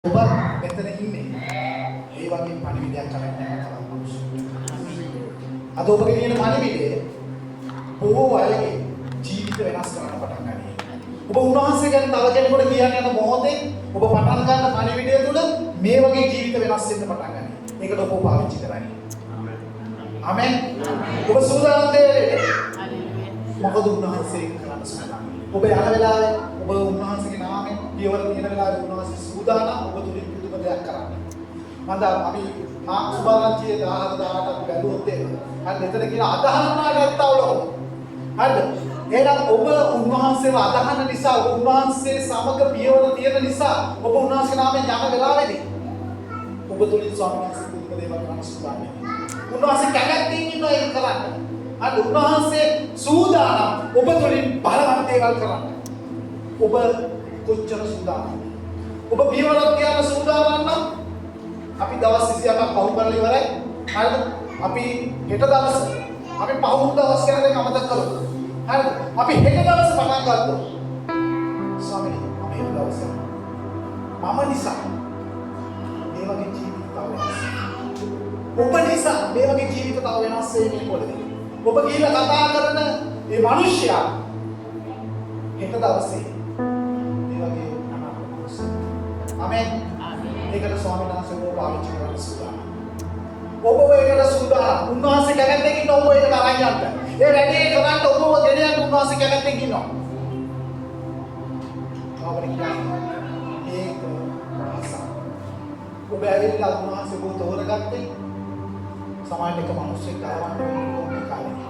ඔබ මෙතන ඉන්නේ ඒ වගේ පණිවිඩයක් කරන්න යනවා මිනිස්සු. අද ඔබ ගෙනියන පණිවිඩය බොහෝ අයගේ ජීවිත වෙනස් කරන්න පටන් ගන්නවා. ඔබ උන්වහන්සේ ගැන තව කෙනෙකුට කියන්න යන මොහොතේ ඔබ පටන් ගන්න පණිවිඩය තුළ මේ වගේ ජීවිත වෙනස් වෙන්න පටන් ගන්නවා. ඒකට ඔබ පාවිච්චි කරන්නේ. ආමෙන්. ඔබ සූදානම් දෙන්නේ. මොකද උන්වහන්සේ කරන්න සූදානම්. ඔබ යන වෙලාවේ ඔබ උන්වහන්සේගේ නාමයෙන් පියවර තියෙන වෙලාවේ උන්වහන්සේ සූදානම් ඔබ තුලින් පුදුම දෙයක් කරන්න. මන්ද අපි සුභාරංචියේ 1018 අපි බැලුවොත් එහෙම. හරි එතන කියන අදහන්නා නැත්තවලු. හරිද? එහෙනම් ඔබ උන්වහන්සේව අදහන නිසා උන්වහන්සේ සමග පියවර තියෙන නිසා ඔබ උන්වහන්සේගේ නාමයෙන් යන වෙලාවේදී ඔබ තුලින් ස්වාමීන් වහන්සේ පුදුම දේවල් කරන්න සූදානම්. උන්වහන්සේ කැමැත්තෙන් ඉන්නවා ඒක කරන්න. අද උන්වහන්සේ සූදානම් ඔබ තුලින් බලවත් දේවල් කරන්න. ඔබ කොච්චර සූදානම්ද? ඔබ පියවරක් කියන සූදානම් නම් අපි දවස් 28ක් පහු කරලා ඉවරයි. හරිද? අපි හෙට දවස් අපි පහු දවස් කියන එක අමතක කරමු. හරිද? අපි හෙට දවස් පටන් ගන්නවා. ස්වාමීනි මම හෙට දවස් මම නිසා මේ වගේ ජීවිත තව වෙනස්. ඔබ නිසා මේ වගේ ජීවිත තව වෙනස් වෙන්නේ කොහොමද? ඔබ කියලා කතා කරන මේ මිනිස්සයා හෙට දවසේ මේ වගේ අනාගතයක්. ආමෙන්. ඒකට ස්වාමීන් වහන්සේ ඔබ පාවිච්චි කරන්න සූදානම්. ඔබ ඒකට සූදානම්. උන්වහන්සේ කැමැත්තෙන් ඉන්න ඔබ ඒකට අරන් යන්න. ඒ වැඩේ කරන්න ඔබව ගෙන යන්න උන්වහන්සේ කැමැත්තෙන් ඉන්නවා. ආවරි කියන්නේ ඒක රහසක්. ඔබ ඇවිල්ලා උන්වහන්සේ ඔබ තෝරගත්තේ සමාජයක මිනිස්සෙක් කරවන්න ඕනේ කාලේ.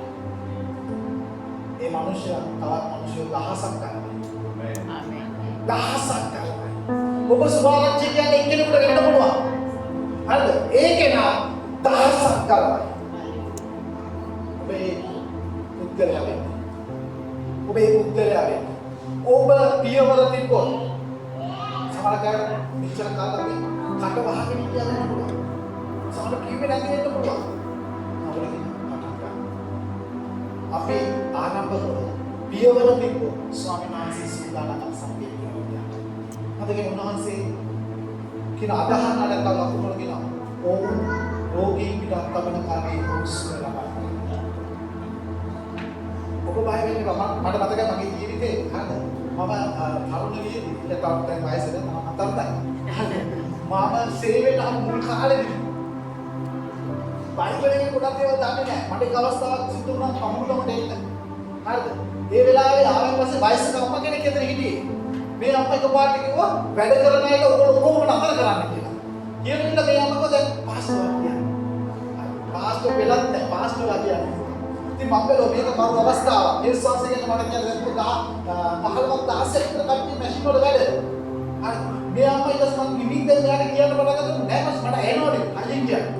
ඒ මිනිස්සයා තවත් මිනිස්සු දහසක් කරනවා. ආමෙන්. දහසක් කරනවා. ඔබ සුභාරංචි කියන්නේ එක්කෙනෙකුට වෙන්න පුළුවන්. හරිද? ඒකේ නා දහසක් කරනවා. ඔබේ උත්තරය වෙන්න. ඔබේ උත්තරය වෙන්න. ඔබ පියවර තිබ්බොත් සමහරකට මෙච්චර කාලෙක කට වහගෙන ඉන්න පුළුවන්. සමහර කිව්වේ නැති වෙන්න පුළුවන්. අපි ආරම්භ කරමු. පියවර තිබ්බොත් ස්වාමීන් වහන්සේ සූදානම් සම්පූර්ණ. අදගෙන උන්වහන්සේ කියන අදහන නැත්නම් ලකුණු කියනවා. ඕන් රෝගී පිටක් තබන කාර්යයේ උත්සව ලබනවා. ඔබ බය වෙන්නේ මට මතකයි මගේ ජීවිතේ හරිද? මම තරුණියේ ඒකට දැන් වයසද මම 40යි. මම සේවයට මුල් කාලේදී බයිබලයේ ගොඩක් දේවල් දන්නේ නැහැ. මට එක අවස්ථාවක් සිදු වුණා කමුලකට එන්න. හරිද? ඒ වෙලාවේ ආවෙන් පස්සේ වයසක අම්මා කෙනෙක් එතන හිටියේ. මේ අම්මා එකපාරට කිව්වා වැඩ කරන අයට ඔයගොල්ලෝ කොහොමද නතර කරන්න කියලා. කියනකොට මේ අම්මා කිව්වා දැන් පාස්ටර් කියන්නේ. පාස්ටර් වෙලත් නැහැ. පාස්ටර්ලා කියන්නේ. ඉතින් මම බැලුවා මේක මරු අවස්ථාවක්. ඒ ශාස්ත්‍රය ගැන මට කියන්න දැන් 15ක් 16ක් විතර කට්ටිය මැෂින් වල වැඩ. හරි. මේ අම්මා ඊට පස්සේ මම නිමින්දෙන් මෙයාට කියන්න පටන් ගත්තා නෑ මට එනවනේ අයියෙන් කියන්නේ.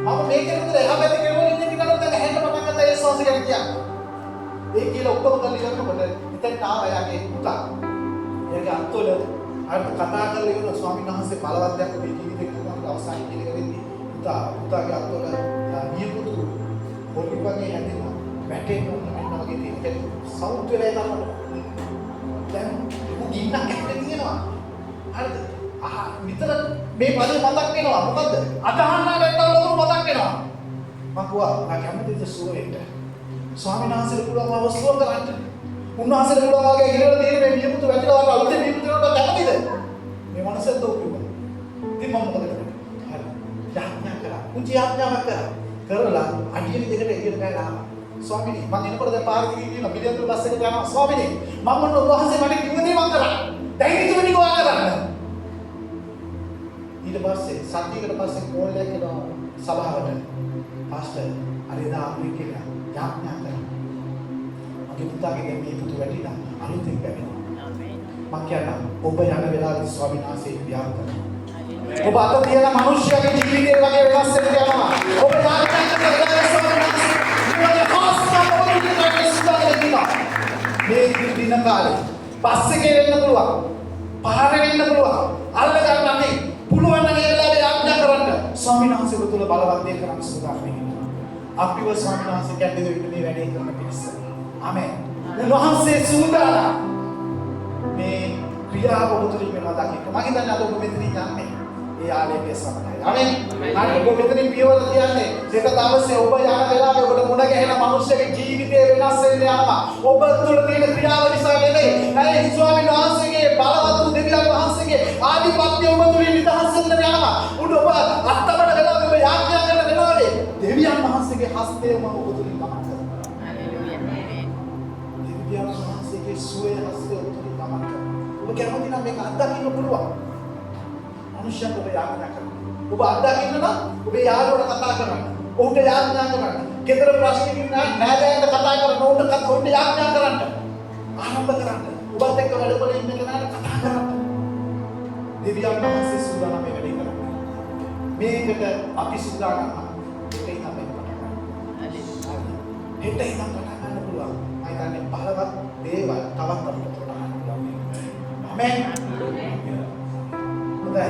මම මේකේ විතර එහා පැත්තේ කෙරුවොත් ඉන්නේ කිනකොට දැන් හැන්න පටන් ගත්තා ඒ ශාස්ත්‍රය ගැන කියන්නේ. ඒ කියලා ඔක්කොම කරලා ඉවරනකොට ඉතින් තාම එයාගේ පුතා එයාගේ අත්වල අර කතා කරලා ඉවර ස්වාමීන් වහන්සේ බලවත් දෙයක් මේ ජීවිතේ කරන අවසානයේ කියන එක වෙද්දී පුතාගේ අත්වල නියපොතු පොඩි වගේ හැදෙනවා වැටෙන්න මෙන්න වගේ තියෙන සවුත් වෙලා යනවා දැන් ගින්නක් ඇතුලේ තියෙනවා හරිද විතර මේ පදේ මතක් වෙනවා මොකද්ද අදහන්නා නැත්තම් ලොකු මතක් වෙනවා මම කිව්වා මම කැමතිද සුව වෙන්න ස්වාමීන් වහන්සේට පුළුවන් අවස්ථාවක් කරන්න උන්වහන්සේට පුළුවන් වගේ ඉරවල තියෙන මේ නියමුතු වැටිලා වගේ අලුතෙන් නියමුතු වෙනකොට කැමතිද මේ මනසෙන් තෝ කිව්වා ඉතින් මම මොකද කරන්නේ හරි යාඥා කරා කුංචි යාඥාවක් කරලා අඩිය දෙකට එළියට ගහලා ස්වාමීනි මම එනකොට දැන් පාර දිගේ ගිහින් පිළියන්තර බස් එකට යනවා ස්වාමීනි මම මොන උන්වහන්සේ මට කිව්ව දේ මම කරා දැන් ඉතින් නිකෝ කරන්න ඊට පස්සේ සතියකට පස්සේ කෝල් එකක් එනවා සභාවට පාස්ටර් අරේදා අපි කියලා යාඥා කරා මගේ පුතාගේ දැන් මේ පුතු වැඩිලා අලුතෙන් බැවෙනවා ආමේන් මම කියනවා ඔබ යන වෙලාවේ ස්වාමීන් වහන්සේ ව්‍යාප කරනවා ඔබ අත තියලා මිනිස්යාගේ ජීවිතේ වගේ වෙනස් වෙන්න යනවා ඔබ යාඥා කරලා ස්වාමීන් වහන්සේ මේ හොස්පිටල් මේ දින කාලේ පස්සේ වෙන්න පුළුවන් පාර වෙන්න පුළුවන් අල්ල ගන්න නැති පුළුවන් නම් ඒ වෙලාවේ යාඥා කරන්න ස්වාමීන් වහන්සේ තුල බලවත් දේ කරන්න සූදානම් වෙනවා අපිව ස්වාමීන් වහන්සේ කැඳේ මේ වැඩේ කරන පිණිස ආමෙන් උන්වහන්සේ සූදානම් මේ ක්‍රියාව ඔබතුලින් වෙනවා දකින්න. මම හිතන්නේ අද ඔබ මෙතනින් යන්නේ ඒ ආලේපයේ සමගයි. ආමෙන්. අද ඔබ මෙතනින් පියවර තියන්නේ දෙක දවසේ ඔබ යන වෙලාවේ ඔබට මුණ ගැහෙන මිනිස්සෙගේ ජීවිතය වෙනස් වෙන්න යනවා. ඔබ තුළ තියෙන ක්‍රියාව නිසා නෙමෙයි. ඒ ස්වාමීන් වහන්සේගේ බලවත් වූ දෙවියන් වහන්සේගේ ආධිපත්‍ය ඔබ තුළින් නිදහස් වෙන්න යනවා. ඔබ අත්තමඩ වෙලාවේ ඔබ යාඥා කරන වෙලාවේ දෙවියන් වහන්සේගේ හස්තයම ඔබ තුළින් ගමන් කරනවා. හalleluya. දෙවියන් වහන්සේගේ සුවේ හස්තය ඔබ තුළින් ගමන් කරනවා. ඔබ කැමති නම් මේක අත්දකින්න පුළුවන්. මනුෂ්‍යයන්ට ඔබ යාඥා කරනවා. ඔබ අත්දකින්න නම් ඔබේ යාළුවට කතා කරන්න. ඔහුට යාඥා කරන්න. ගෙදර ප්‍රශ්නකින් නෑදෑයන්ට කතා කරන්න. ඔහුට යාඥා කරන්න. ආරම්භ කරන්න. ඔබත් එක්ක වැඩවල ඉන්න කෙනාට කතා කරන්න. දෙවියන් වහන්සේ සූදානම් මේ වැඩේ කරන්න. මේකට අපි සූදානම් නම් ඒකයි තමයි පටන් ගන්න. ඒකයි නම් පටන් ගන්න පුළුවන්. මම හිතන්නේ බලවත් දේවල් තවත් අපිට පටන් ගන්න පුළුවන්. ආමෙන්. හොඳයි.